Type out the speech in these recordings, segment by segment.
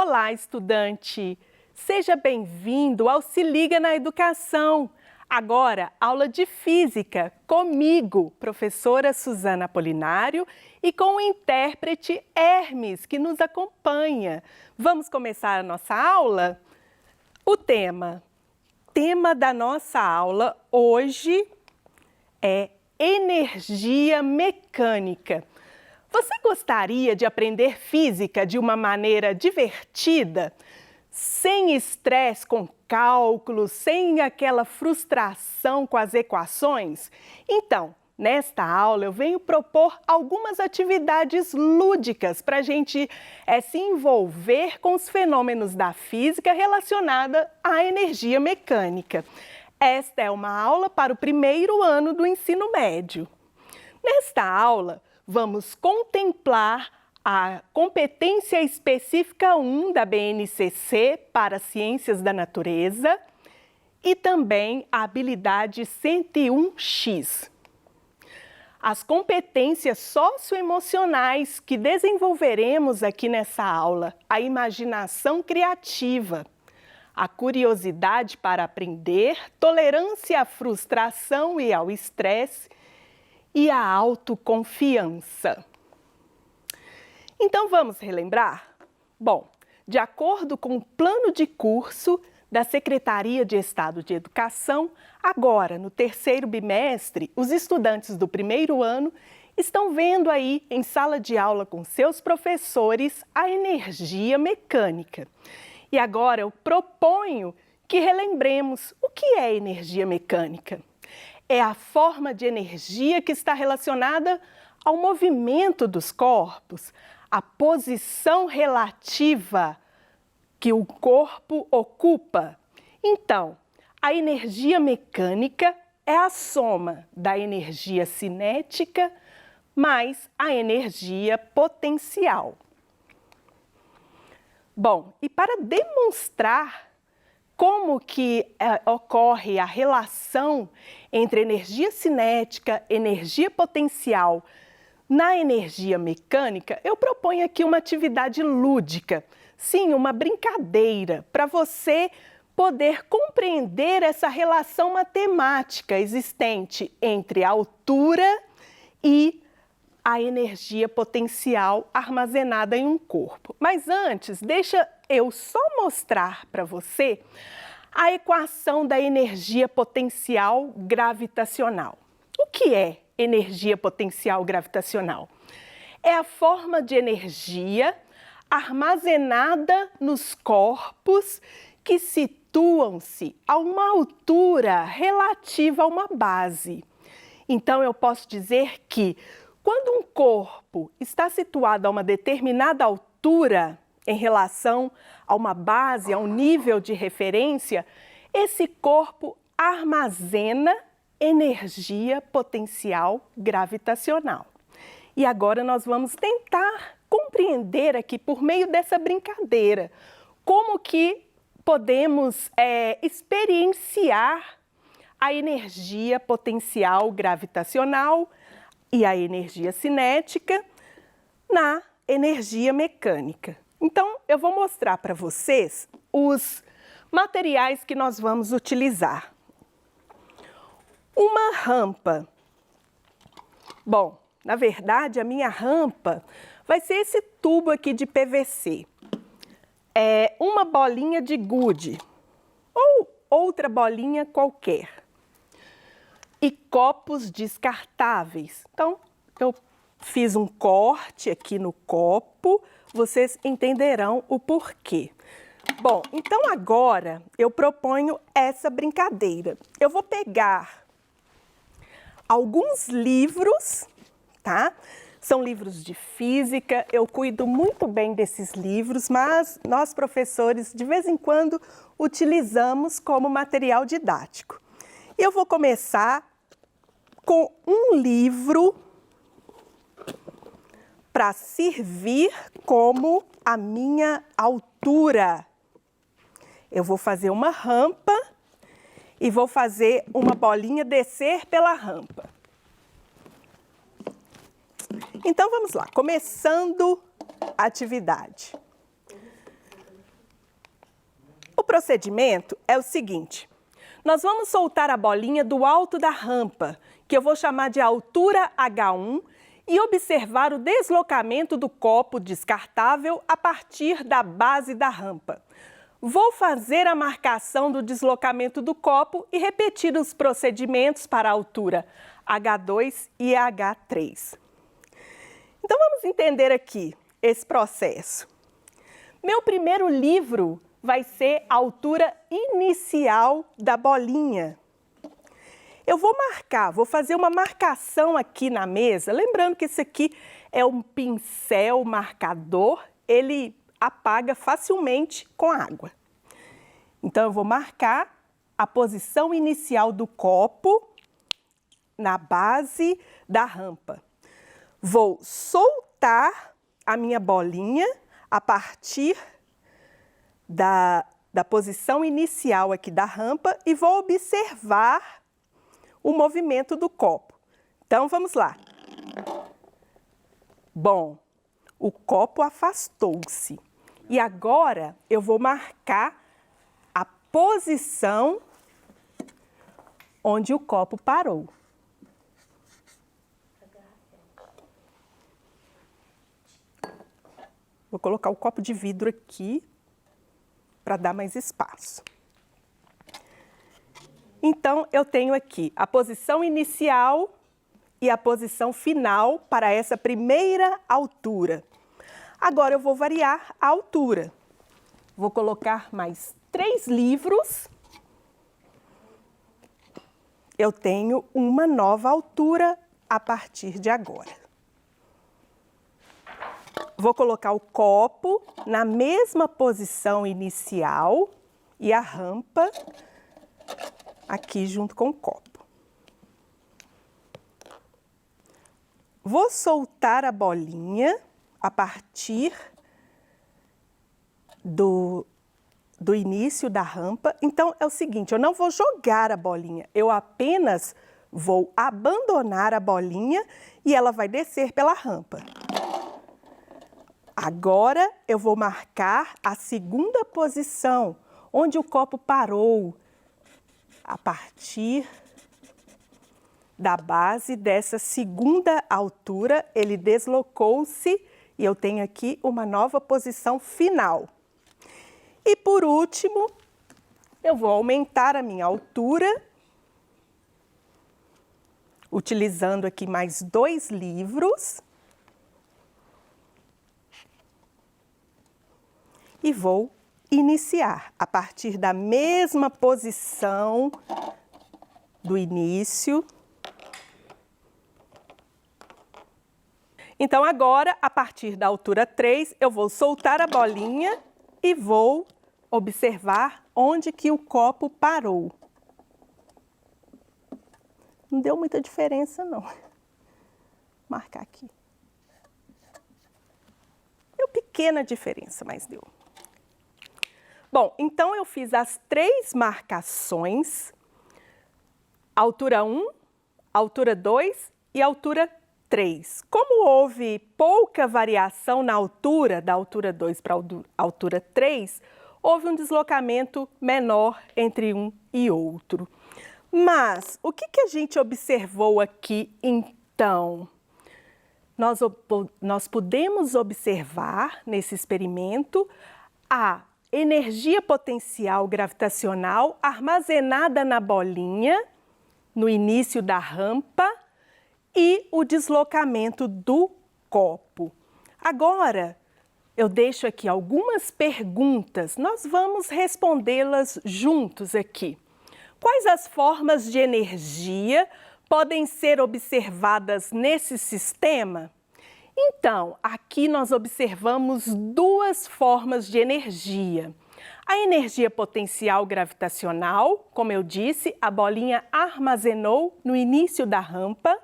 Olá, estudante! Seja bem-vindo ao Se Liga na Educação. Agora, aula de Física, comigo, professora Suzana Apolinário, e com o intérprete Hermes, que nos acompanha. Vamos começar a nossa aula? O tema da nossa aula hoje é energia mecânica. Você gostaria de aprender física de uma maneira divertida, sem estresse com cálculos, sem aquela frustração com as equações? Então, nesta aula eu venho propor algumas atividades lúdicas para a gente se envolver com os fenômenos da física relacionada à energia mecânica. Esta é uma aula para o primeiro ano do ensino médio. Nesta aula, vamos contemplar a competência específica 1 da BNCC para Ciências da Natureza e também a habilidade 101X. As competências socioemocionais que desenvolveremos aqui nessa aula, a imaginação criativa, a curiosidade para aprender, tolerância à frustração e ao estresse e a autoconfiança. Então vamos relembrar? Bom, de acordo com o plano de curso da Secretaria de Estado de Educação, agora no terceiro bimestre, os estudantes do primeiro ano estão vendo aí em sala de aula com seus professores a energia mecânica. E agora eu proponho que relembremos o que é energia mecânica. É a forma de energia que está relacionada ao movimento dos corpos, a posição relativa que o corpo ocupa. Então, a energia mecânica é a soma da energia cinética mais a energia potencial. Bom, e para demonstrar como que ocorre a relação entre energia cinética, energia potencial na energia mecânica, eu proponho aqui uma atividade lúdica, sim, uma brincadeira, para você poder compreender essa relação matemática existente entre a altura e a energia potencial armazenada em um corpo. Mas antes, deixa eu só mostrar para você a equação da energia potencial gravitacional. O que é energia potencial gravitacional? É a forma de energia armazenada nos corpos que situam-se a uma altura relativa a uma base. Então, eu posso dizer que quando um corpo está situado a uma determinada altura em relação a uma base, a um nível de referência, esse corpo armazena energia potencial gravitacional. E agora nós vamos tentar compreender aqui, por meio dessa brincadeira, como que podemos experienciar a energia potencial gravitacional e a energia cinética na energia mecânica. Então, eu vou mostrar para vocês os materiais que nós vamos utilizar. Uma rampa. Bom, na verdade, a minha rampa vai ser esse tubo aqui de PVC. É uma bolinha de gude ou outra bolinha qualquer. E copos descartáveis. Então, eu fiz um corte aqui no copo, vocês entenderão o porquê. Bom, então agora eu proponho essa brincadeira. Eu vou pegar alguns livros, tá? São livros de física, eu cuido muito bem desses livros, mas nós professores de vez em quando utilizamos como material didático. Eu vou começar com um livro para servir como a minha altura. Eu vou fazer uma rampa e vou fazer uma bolinha descer pela rampa. Então vamos lá, começando a atividade. procedimento é o seguinte: nós vamos soltar a bolinha do alto da rampa, que eu vou chamar de altura H1, e observar o deslocamento do copo descartável a partir da base da rampa. Vou fazer a marcação do deslocamento do copo e repetir os procedimentos para a altura H2 e H3. Então vamos entender aqui esse processo. Meu primeiro livro vai ser a altura inicial da bolinha. Eu vou marcar, vou fazer uma marcação aqui na mesa, lembrando que isso aqui é um pincel marcador, ele apaga facilmente com água. Então eu vou marcar a posição inicial do copo na base da rampa. Vou soltar a minha bolinha a partir da posição inicial aqui da rampa e vou observar o movimento do copo. Então, vamos lá. Bom, o copo afastou-se. E agora eu vou marcar a posição onde o copo parou. Vou colocar o copo de vidro aqui para dar mais espaço. Então, eu tenho aqui a posição inicial e a posição final para essa primeira altura. Agora, eu vou variar a altura. Vou colocar mais 3 livros. Eu tenho uma nova altura a partir de agora. Vou colocar o copo na mesma posição inicial e a rampa aqui junto com o copo. Vou soltar a bolinha a partir do início da rampa. Então, é o seguinte, eu não vou jogar a bolinha, eu apenas vou abandonar a bolinha e ela vai descer pela rampa. Agora, eu vou marcar a segunda posição, onde o copo parou, a partir da base dessa segunda altura, ele deslocou-se e eu tenho aqui uma nova posição final. E por último, eu vou aumentar a minha altura, utilizando aqui mais 2 livros. E vou iniciar a partir da mesma posição do início. Então, agora, a partir da altura 3, eu vou soltar a bolinha e vou observar onde que o copo parou. Não deu muita diferença, não. Vou marcar aqui. Deu pequena diferença, mas deu. Bom, então eu fiz as 3 marcações, altura 1, altura 2 e altura 3. Como houve pouca variação na altura, da altura 2 para a altura 3, houve um deslocamento menor entre um e outro. Mas, o que a gente observou aqui, então? Nós podemos observar nesse experimento a energia potencial gravitacional armazenada na bolinha, no início da rampa, e o deslocamento do copo. Agora, eu deixo aqui algumas perguntas, nós vamos respondê-las juntos aqui. Quais as formas de energia podem ser observadas nesse sistema? Então, aqui nós observamos 2 formas de energia. A energia potencial gravitacional, como eu disse, a bolinha armazenou no início da rampa,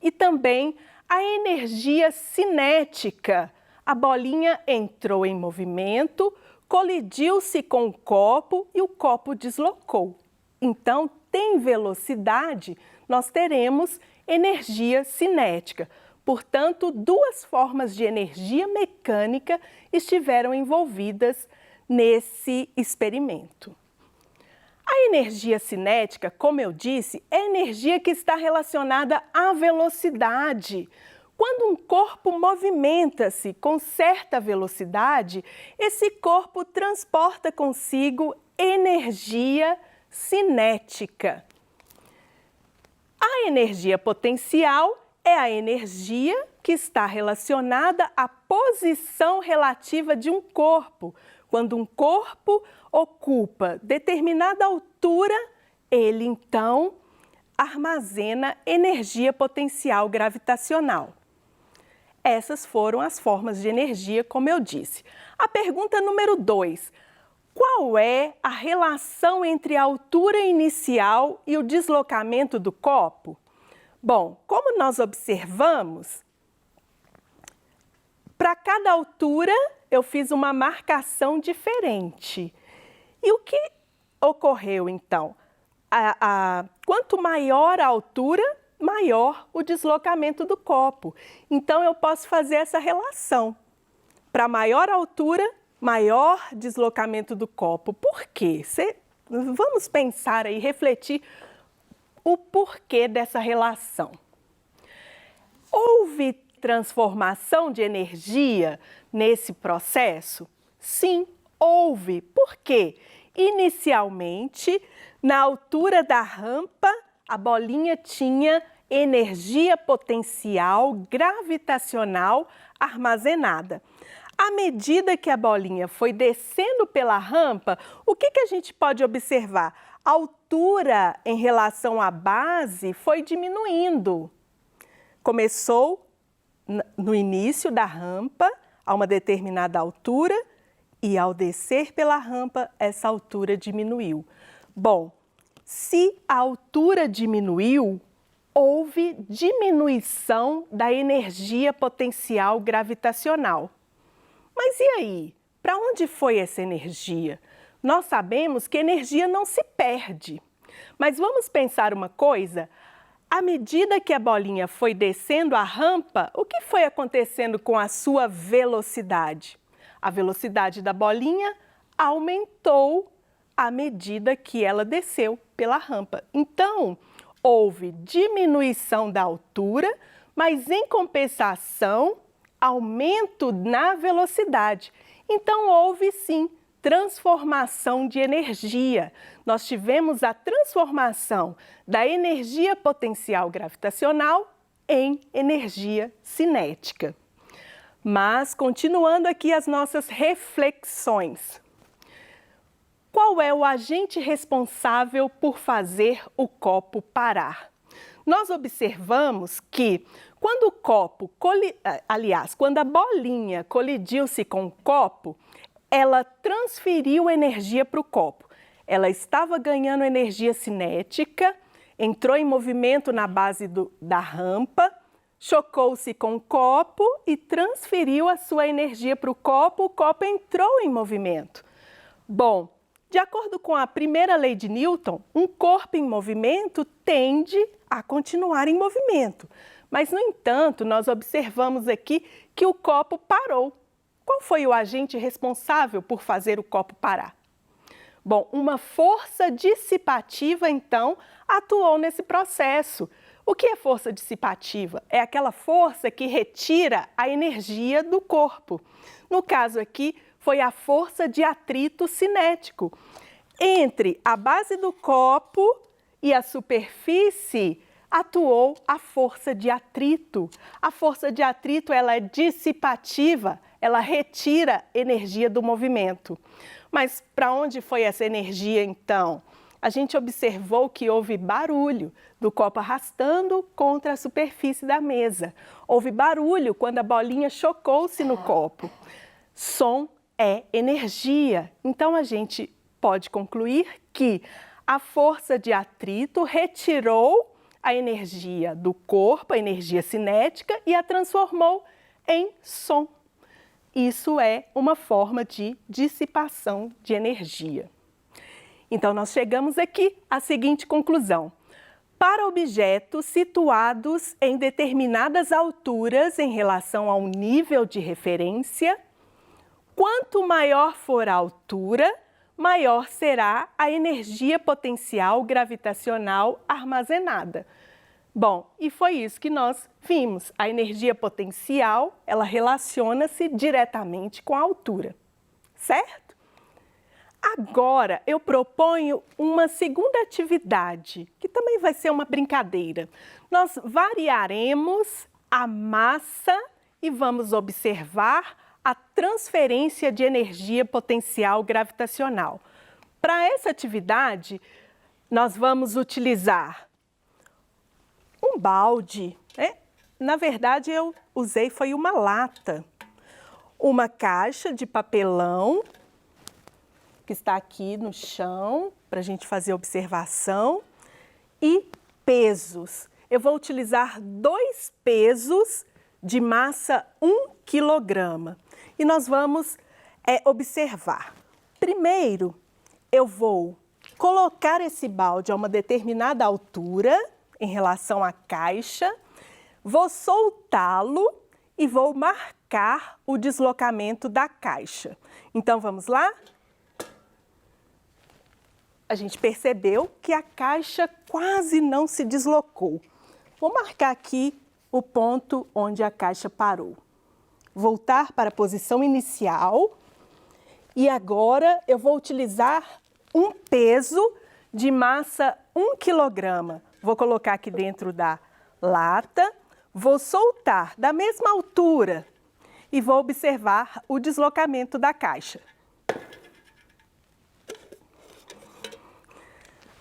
e também a energia cinética. A bolinha entrou em movimento, colidiu-se com o copo e o copo deslocou. Então, tem velocidade, nós teremos energia cinética. Portanto, 2 formas de energia mecânica estiveram envolvidas nesse experimento. A energia cinética, como eu disse, é energia que está relacionada à velocidade. Quando um corpo movimenta-se com certa velocidade, esse corpo transporta consigo energia cinética. A energia potencial é a energia que está relacionada à posição relativa de um corpo. Quando um corpo ocupa determinada altura, ele então armazena energia potencial gravitacional. Essas foram as formas de energia, como eu disse. A pergunta número 2. Qual é a relação entre a altura inicial e o deslocamento do copo? Bom, como nós observamos, para cada altura eu fiz uma marcação diferente. E o que ocorreu então? Quanto maior a altura, maior o deslocamento do copo. Então eu posso fazer essa relação. Para maior altura, maior deslocamento do copo. Por quê? Vamos pensar aí, refletir o porquê dessa relação. Houve transformação de energia nesse processo? Sim, houve. Por quê? Inicialmente, na altura da rampa, a bolinha tinha energia potencial gravitacional armazenada. À medida que a bolinha foi descendo pela rampa, o que a gente pode observar? A altura em relação à base foi diminuindo. Começou no início da rampa, a uma determinada altura, e ao descer pela rampa, essa altura diminuiu. Bom, se a altura diminuiu, houve diminuição da energia potencial gravitacional. Mas e aí? Para onde foi essa energia? Nós sabemos que energia não se perde. Mas vamos pensar uma coisa? À medida que a bolinha foi descendo a rampa, o que foi acontecendo com a sua velocidade? A velocidade da bolinha aumentou à medida que ela desceu pela rampa. Então, houve diminuição da altura, mas em compensação, aumento na velocidade. Então, houve sim transformação de energia. Nós tivemos a transformação da energia potencial gravitacional em energia cinética. Mas, continuando aqui as nossas reflexões. Qual é o agente responsável por fazer o copo parar? Nós observamos que quando o copo, quando a bolinha colidiu-se com o copo, ela transferiu energia para o copo. Ela estava ganhando energia cinética, entrou em movimento na base da rampa, chocou-se com o copo e transferiu a sua energia para o copo entrou em movimento. Bom, de acordo com a primeira lei de Newton, um corpo em movimento tende a continuar em movimento. Mas, no entanto, nós observamos aqui que o copo parou. Qual foi o agente responsável por fazer o copo parar? Bom, uma força dissipativa, então, atuou nesse processo. O que é força dissipativa? É aquela força que retira a energia do corpo. No caso aqui, foi a força de atrito cinético. Entre a base do copo e a superfície, atuou a força de atrito. A força de atrito, ela é dissipativa, ela retira energia do movimento. Mas para onde foi essa energia, então? A gente observou que houve barulho do copo arrastando contra a superfície da mesa. Houve barulho quando a bolinha chocou-se no copo. Som é energia. Então, a gente pode concluir que a força de atrito retirou a energia do corpo, a energia cinética, e a transformou em som. Isso é uma forma de dissipação de energia. Então, nós chegamos aqui à seguinte conclusão. Para objetos situados em determinadas alturas em relação ao nível de referência, Quanto maior for a altura, maior será a energia potencial gravitacional armazenada. Bom, e foi isso que nós vimos. A energia potencial, ela relaciona-se diretamente com a altura, certo? Agora, eu proponho uma segunda atividade, que também vai ser uma brincadeira. Nós variaremos a massa e vamos observar a transferência de energia potencial gravitacional. Para essa atividade, nós vamos utilizar um balde, né? Na verdade, eu usei foi uma lata, uma caixa de papelão, que está aqui no chão, para a gente fazer observação, e pesos. Eu vou utilizar 2 pesos de massa 1 quilograma. E nós vamos observar. Primeiro, eu vou colocar esse balde a uma determinada altura em relação à caixa, vou soltá-lo e vou marcar o deslocamento da caixa. Então, vamos lá? A gente percebeu que a caixa quase não se deslocou. Vou marcar aqui o ponto onde a caixa parou. Voltar para a posição inicial e agora eu vou utilizar um peso de massa 1 quilograma. Vou colocar aqui dentro da lata, vou soltar da mesma altura e vou observar o deslocamento da caixa.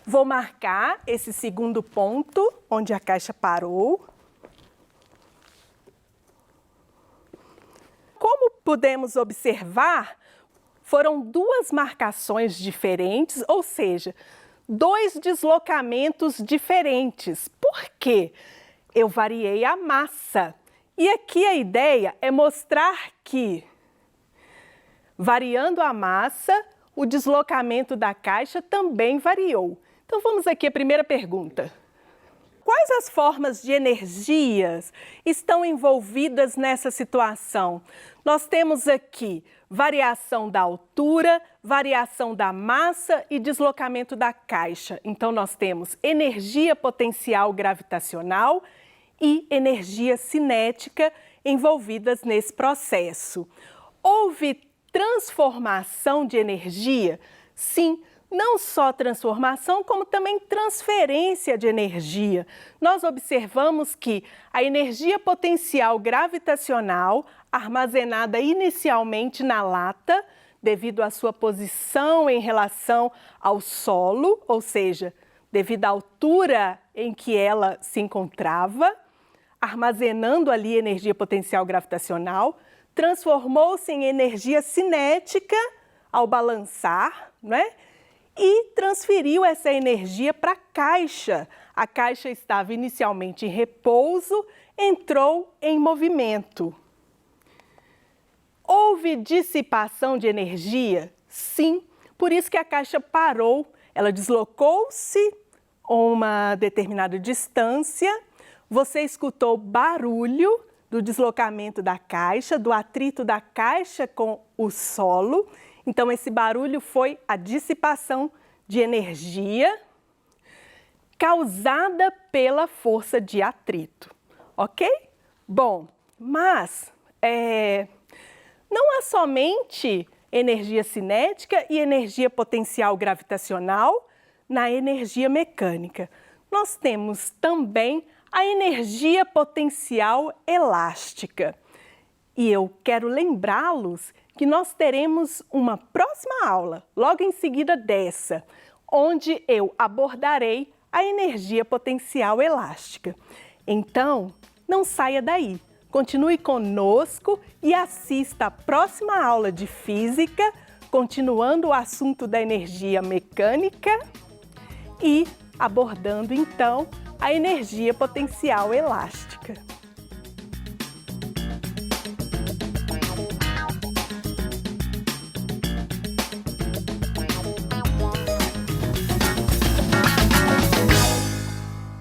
Vou marcar esse segundo ponto onde a caixa parou. Como podemos observar, foram 2 marcações diferentes, ou seja, 2 deslocamentos diferentes. Por quê? Eu variei a massa. E aqui a ideia é mostrar que, variando a massa, o deslocamento da caixa também variou. Então vamos aqui à primeira pergunta. Quais as formas de energias estão envolvidas nessa situação? Nós temos aqui variação da altura, variação da massa e deslocamento da caixa. Então, nós temos energia potencial gravitacional e energia cinética envolvidas nesse processo. Houve transformação de energia? Sim. Não só transformação, como também transferência de energia. Nós observamos que a energia potencial gravitacional, armazenada inicialmente na lata, devido à sua posição em relação ao solo, ou seja, devido à altura em que ela se encontrava, armazenando ali energia potencial gravitacional, transformou-se em energia cinética ao balançar, não é? E transferiu essa energia para a caixa. A caixa estava inicialmente em repouso, entrou em movimento. Houve dissipação de energia? Sim, por isso que a caixa parou. Ela deslocou-se a uma determinada distância, você escutou barulho do deslocamento da caixa, do atrito da caixa com o solo. Então, esse barulho foi a dissipação de energia causada pela força de atrito, ok? Bom, mas não há somente energia cinética e energia potencial gravitacional na energia mecânica. Nós temos também a energia potencial elástica. E eu quero lembrá-los que nós teremos uma próxima aula, logo em seguida dessa, onde eu abordarei a energia potencial elástica. Então, não saia daí. Continue conosco e assista à próxima aula de física, continuando o assunto da energia mecânica e abordando, então, a energia potencial elástica.